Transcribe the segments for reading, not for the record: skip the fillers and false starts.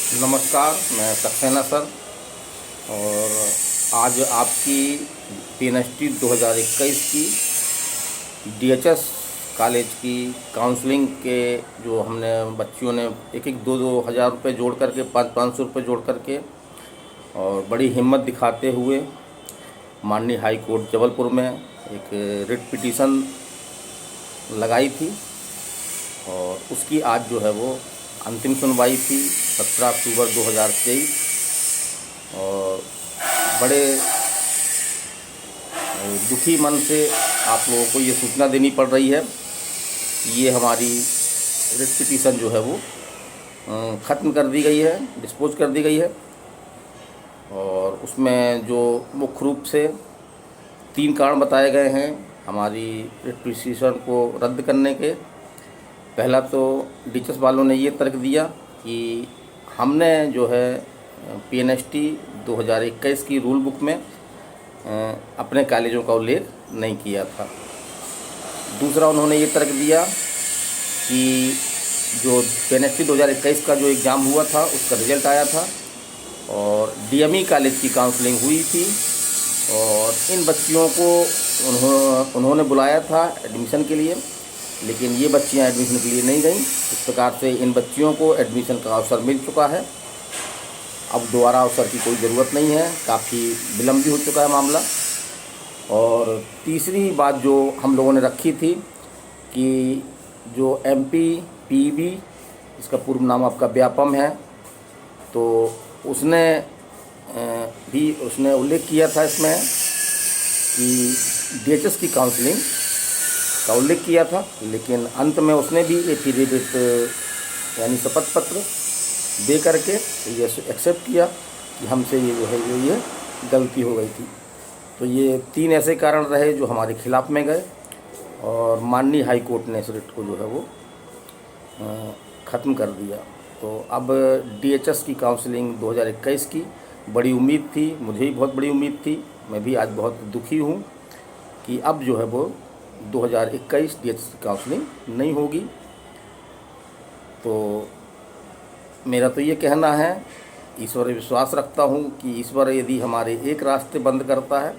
नमस्कार, मैं सक्सेना सर। और आज आपकी पीएनएसटी 2021 की डीएचएस कॉलेज की काउंसलिंग के जो हमने बच्चियों ने एक एक दो दो हज़ार रुपये जोड़ करके 500 रुपये जोड़ करके और बड़ी हिम्मत दिखाते हुए माननीय हाई कोर्ट जबलपुर में एक रिट पिटीशन लगाई थी और उसकी आज जो है वो अंतिम सुनवाई थी 17 अक्टूबर 2023। और बड़े दुखी मन से आप लोगों को ये सूचना देनी पड़ रही है कि ये हमारी रिट पिटीशन जो है वो ख़त्म कर दी गई है, डिस्पोज कर दी गई है। और उसमें जो मुख्य रूप से 3 कारण बताए गए हैं हमारी रिट पिटीशन को रद्द करने के। पहला तो डीएचएस वालों ने ये तर्क दिया कि हमने जो है पीएनएसटी 2021 की रूल बुक में अपने कॉलेजों का उल्लेख नहीं किया था। दूसरा उन्होंने ये तर्क दिया कि जो पीएनएसटी 2021 का जो एग्ज़ाम हुआ था उसका रिज़ल्ट आया था और डीएमई कॉलेज की काउंसलिंग हुई थी और इन बच्चियों को उन्होंने बुलाया था एडमिशन के लिए, लेकिन ये बच्चियां एडमिशन के लिए नहीं गईं। इस प्रकार से इन बच्चियों को एडमिशन का अवसर मिल चुका है। अब दोबारा अवसर की कोई ज़रूरत नहीं है, काफ़ी विलम्ब भी हो चुका है मामला। और तीसरी बात जो हम लोगों ने रखी थी कि जो MPPB, इसका पूर्व नाम आपका व्यापम है, तो उसने उल्लेख किया था इसमें कि डीएचएस की काउंसलिंग का उल्लेख किया था, लेकिन अंत में उसने भी एफिडेविट यानी शपथ पत्र दे करके ये एक्सेप्ट किया कि हमसे ये जो है ये गलती हो गई थी। तो ये 3 ऐसे कारण रहे जो हमारे खिलाफ़ में गए और माननीय हाई कोर्ट ने इस रिट को जो है वो ख़त्म कर दिया। तो अब डीएचएस की काउंसलिंग 2021 की बड़ी उम्मीद थी, मुझे भी बहुत बड़ी उम्मीद थी। मैं भी आज बहुत दुखी हूँ कि अब जो है वो 2021 डीएचएस की काउंसलिंग नहीं होगी। तो मेरा तो ये कहना है, ईश्वर विश्वास रखता हूँ कि ईश्वर यदि हमारे एक रास्ते बंद करता है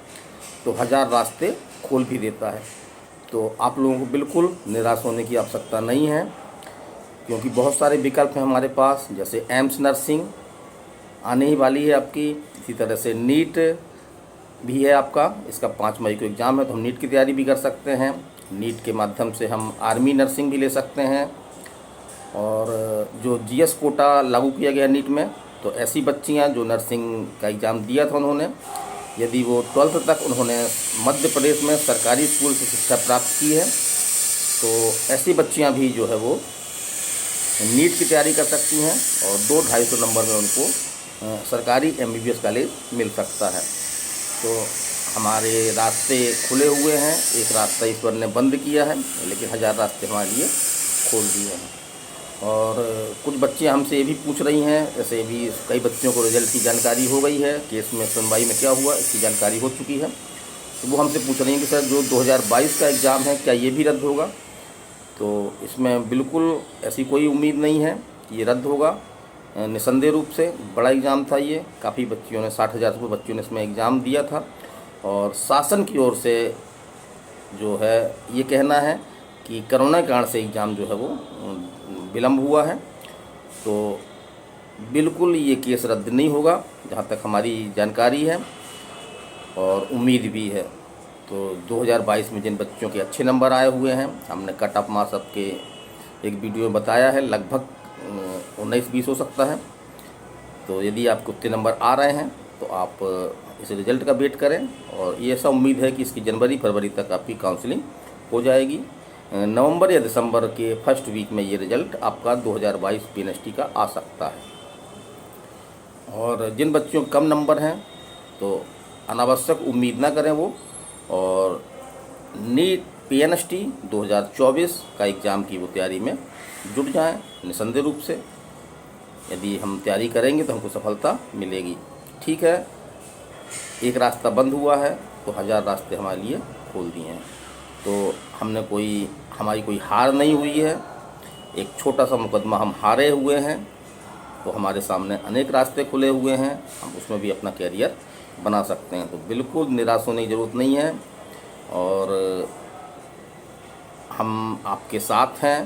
तो 1000 रास्ते खोल भी देता है। तो आप लोगों को बिल्कुल निराश होने की आवश्यकता नहीं है, क्योंकि बहुत सारे विकल्प हैं हमारे पास। जैसे एम्स नर्सिंग आने ही वाली है आपकी, इसी तरह से नीट भी है आपका, इसका 5 मई को एग्ज़ाम है, तो हम नीट की तैयारी भी कर सकते हैं। नीट के माध्यम से हम आर्मी नर्सिंग भी ले सकते हैं। और जो जीएस कोटा लागू किया गया नीट में, तो ऐसी बच्चियां जो नर्सिंग का एग्ज़ाम दिया था उन्होंने, यदि वो 12th तक उन्होंने मध्य प्रदेश में सरकारी स्कूल से शिक्षा प्राप्त की है, तो ऐसी बच्चियां भी जो है वो नीट की तैयारी कर सकती हैं और 200-250 नंबर में उनको सरकारी MBBS कॉलेज मिल सकता है। तो हमारे रास्ते खुले हुए हैं, एक रास्ता ईश्वर ने बंद किया है, लेकिन 1000 रास्ते हमारे लिए खोल दिए हैं। और कुछ बच्चे हमसे ये भी पूछ रही हैं, जैसे भी कई बच्चों को रिजल्ट की जानकारी हो गई है, केस में सुनवाई में क्या हुआ इसकी जानकारी हो चुकी है, तो वो हमसे पूछ रही हैं कि सर जो 2022 का एग्ज़ाम है क्या ये भी रद्द होगा। तो इसमें बिल्कुल ऐसी कोई उम्मीद नहीं है कि ये रद्द होगा। निसंदेह रूप से बड़ा एग्ज़ाम था ये, काफ़ी बच्चियों ने 60,000 रुपये बच्चियों ने इसमें एग्ज़ाम दिया था और शासन की ओर से जो है ये कहना है कि कोरोना के कारण से एग्ज़ाम जो है वो विलम्ब हुआ है। तो बिल्कुल ये केस रद्द नहीं होगा जहाँ तक हमारी जानकारी है और उम्मीद भी है। तो 2022 में जिन बच्चों के अच्छे नंबर आए हुए हैं, हमने कट ऑफ मार्क्स सबके एक वीडियो में बताया है, लगभग 19-20 हो सकता है। तो यदि आपको उतने नंबर आ रहे हैं तो आप इस रिज़ल्ट का वेट करें और ये ऐसा उम्मीद है कि इसकी जनवरी-फरवरी तक आपकी काउंसलिंग हो जाएगी। नवंबर या दिसंबर के फर्स्ट वीक में ये रिज़ल्ट आपका 2022 पीएनएसटी का आ सकता है। और जिन बच्चों के कम नंबर हैं तो अनावश्यक उम्मीद ना करें वो, और नीट पीएनएसटी 2024 का एग्ज़ाम की वो तैयारी में जुट जाएं निसंदेह रूप से। यदि हम तैयारी करेंगे तो हमको सफलता मिलेगी। ठीक है, एक रास्ता बंद हुआ है तो 1000 रास्ते हमारे लिए खोल दिए हैं। तो हमारी कोई हार नहीं हुई है, एक छोटा सा मुकदमा हम हारे हुए हैं तो हमारे सामने अनेक रास्ते खुले हुए हैं, हम उसमें भी अपना कैरियर बना सकते हैं। तो बिल्कुल निराश होने की ज़रूरत नहीं है और हम आपके साथ हैं।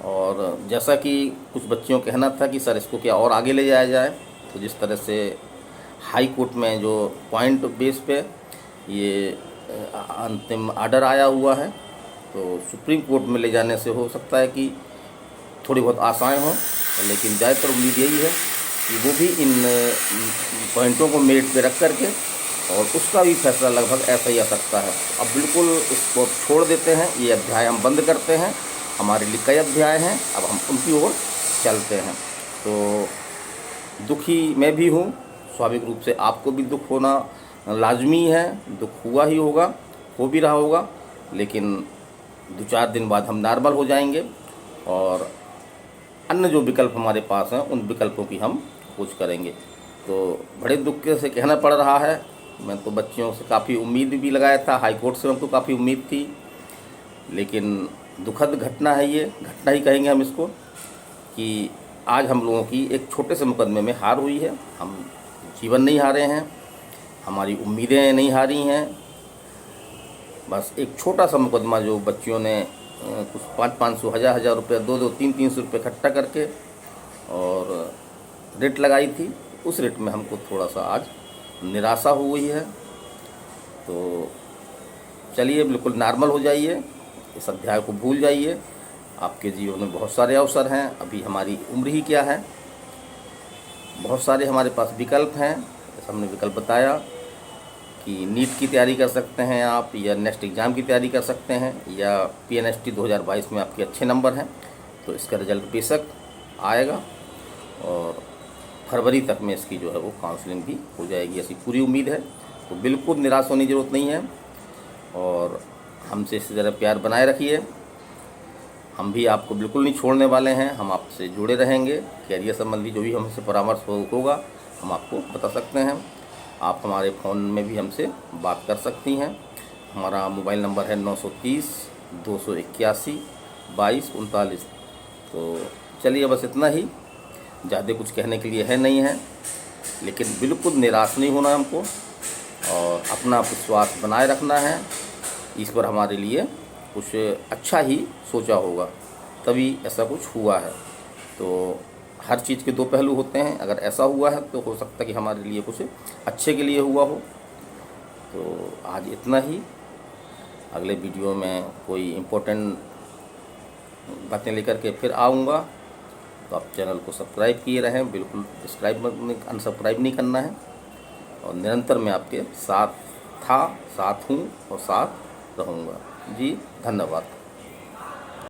और जैसा कि कुछ बच्चियों का कहना था कि सर इसको क्या और आगे ले जाया जाए, तो जिस तरह से हाई कोर्ट में जो पॉइंट बेस पे ये अंतिम आर्डर आया हुआ है, तो सुप्रीम कोर्ट में ले जाने से हो सकता है कि थोड़ी बहुत आशाएं हों, लेकिन ज़्यादातर उम्मीद यही है कि वो भी इन पॉइंटों को मेरिट पे रख करके और उसका भी फैसला लगभग ऐसा ही आ सकता है। अब बिल्कुल इसको छोड़ देते हैं, ये अध्याय हम बंद करते हैं। हमारे लिए कई अध्याय हैं, अब हम उनकी ओर चलते हैं। तो दुखी मैं भी हूँ, स्वाभाविक रूप से आपको भी दुख होना लाजमी है, दुख हुआ ही होगा, हो भी रहा होगा, लेकिन 2-4 दिन बाद हम नॉर्मल हो जाएंगे और अन्य जो विकल्प हमारे पास हैं उन विकल्पों की हम खोज करेंगे। तो बड़े दुख से कहना पड़ रहा है, मैं तो बच्चियों से काफ़ी उम्मीद भी लगाया था, हाई कोर्ट से हमको काफ़ी उम्मीद थी, लेकिन दुखद घटना है, ये घटना ही कहेंगे हम इसको, कि आज हम लोगों की एक छोटे से मुकदमे में हार हुई है। हम जीवन नहीं हारे हैं, हमारी उम्मीदें नहीं हारी हैं, बस एक छोटा सा मुकदमा जो बच्चियों ने कुछ 500-500, 1000-1000 रुपये, 200, 300-300 रुपये इकट्ठा करके और रेट लगाई थी, उस रेट में हमको थोड़ा सा आज निराशा हुई है। तो चलिए बिल्कुल नॉर्मल हो जाइए, इस अध्याय को भूल जाइए। आपके जीवन में बहुत सारे अवसर हैं, अभी हमारी उम्र ही क्या है, बहुत सारे हमारे पास विकल्प हैं। जैसे हमने विकल्प बताया कि नीट की तैयारी कर सकते हैं आप, या नेक्स्ट एग्ज़ाम की तैयारी कर सकते हैं, या PNST 2022 में आपके अच्छे नंबर हैं तो इसका रिज़ल्ट बेशक आएगा और फरवरी तक में इसकी जो है वो काउंसलिंग भी हो जाएगी, ऐसी पूरी उम्मीद है। तो बिल्कुल निराश होने की ज़रूरत नहीं है और हमसे इसी तरह प्यार बनाए रखिए। हम भी आपको बिल्कुल नहीं छोड़ने वाले हैं, हम आपसे जुड़े रहेंगे। कैरियर संबंधी जो भी हमसे परामर्श होगा हम आपको बता सकते हैं। आप हमारे फ़ोन में भी हमसे बात कर सकती हैं। हमारा मोबाइल नंबर है 930 281 2239। तो चलिए बस इतना ही, ज़्यादा कुछ कहने के लिए है नहीं है, लेकिन बिल्कुल निराश नहीं होना हमको और अपना विश्वास बनाए रखना है। ईश्वर हमारे लिए कुछ अच्छा ही सोचा होगा, तभी ऐसा कुछ हुआ है। तो हर चीज़ के दो पहलू होते हैं, अगर ऐसा हुआ है तो हो सकता है कि हमारे लिए कुछ अच्छे के लिए हुआ हो। तो आज इतना ही, अगले वीडियो में कोई इम्पोर्टेंट बातें लेकर के फिर आऊँगा। तो आप चैनल को सब्सक्राइब किए रहें, बिल्कुल अनसब्सक्राइब नहीं करना है। और निरंतर मैं आपके साथ था, साथ हूँ और साथ रहूँगा। जी धन्यवाद।